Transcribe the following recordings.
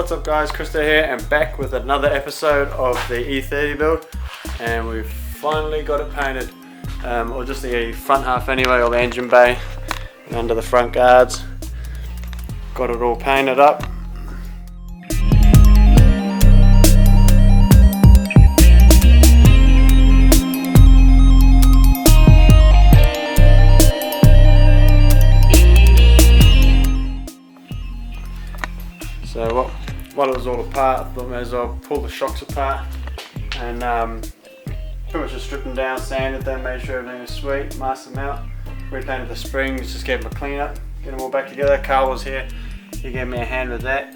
What's up guys, Krista here and back with another episode of the E30 build, and we've finally got it painted, or just the front half anyway, or the engine bay and under the front guards. Got it all painted up. So while it was all apart, I thought I may as well pull the shocks apart and pretty much just strip them down, sanded them, made sure everything was sweet, masked them out, repainted the springs, just gave them a clean up, get them all back together. Carl was here, he gave me a hand with that.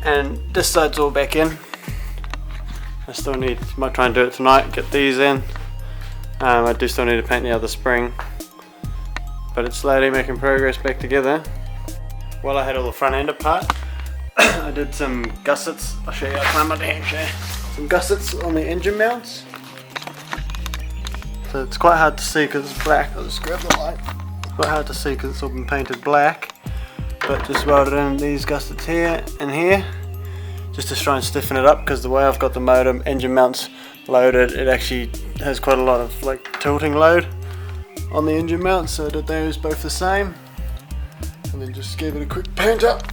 And this side's all back in. I still might try and do it tonight, get these in. I do still need to paint the other spring, but it's slowly making progress back together. While I had all the front end apart, I did some gussets. I'll show you, I'll climb under here and show you. Some gussets on the engine mounts. So it's quite hard to see because it's black. I'll just grab the light. It's quite hard to see because it's all been painted black. But just welded in these gussets here and here, just to try and stiffen it up, because the way I've got the motor engine mounts loaded, it actually has quite a lot of like tilting load on the engine mounts. So I did those both the same. And then just gave it a quick paint up.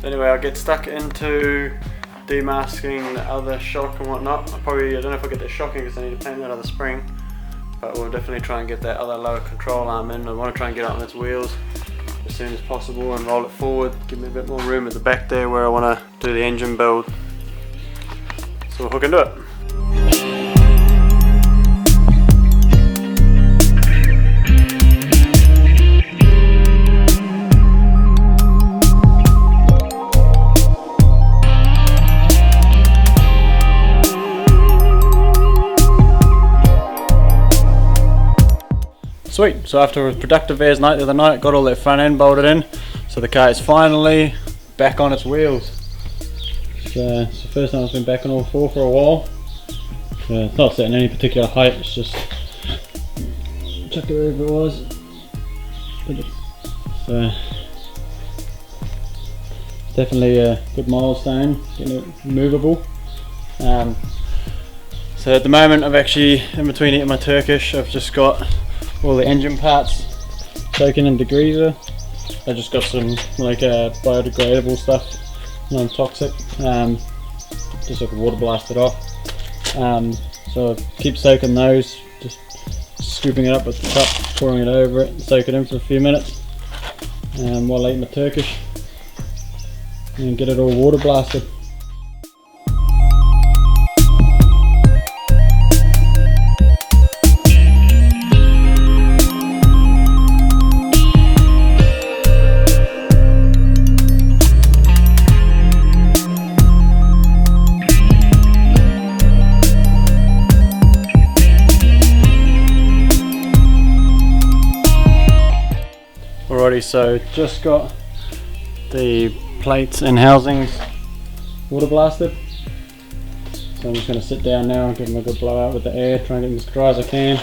So anyway, I'll get stuck into demasking the other shock and whatnot. I don't know if I'll get the shocking because I need to paint that other spring, but we'll definitely try and get that other lower control arm in. I want to try and get it on its wheels as soon as possible and roll it forward, give me a bit more room at the back there where I want to do the engine build. So we'll hook into it. Sweet, so after a productive airs night the other night, got all that front end bolted in, so the car is finally back on its wheels. So it's the first time it's been back on all four for a while. It's not set in any particular height, it's just chuck it wherever it was. So definitely a good milestone, getting it movable. So at the moment I'm actually in between eating my Turkish. I've just got all the engine parts soaking in degreaser. I just got some like biodegradable stuff, non-toxic, just so I can water blast it off. So keep soaking those, just scooping it up with the cup, pouring it over it, and soak it in for a few minutes while I eat my Turkish and get it all water blasted. Alrighty, so just got the plates and housings water blasted. So I'm just going to sit down now and give them a good blowout with the air, try and get them as dry as I can.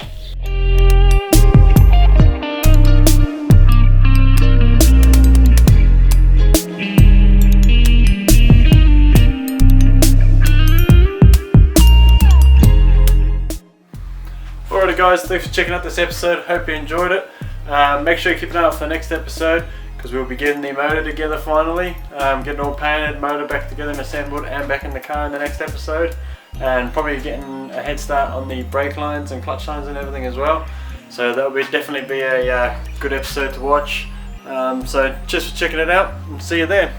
Alrighty guys, thanks for checking out this episode, hope you enjoyed it. Make sure you keep an eye out for the next episode, because we'll be getting the motor together finally, getting all painted, motor back together and assembled and back in the car in the next episode, and probably getting a head start on the brake lines and clutch lines and everything as well. So that will definitely be a good episode to watch. So just for checking it out, and see you there.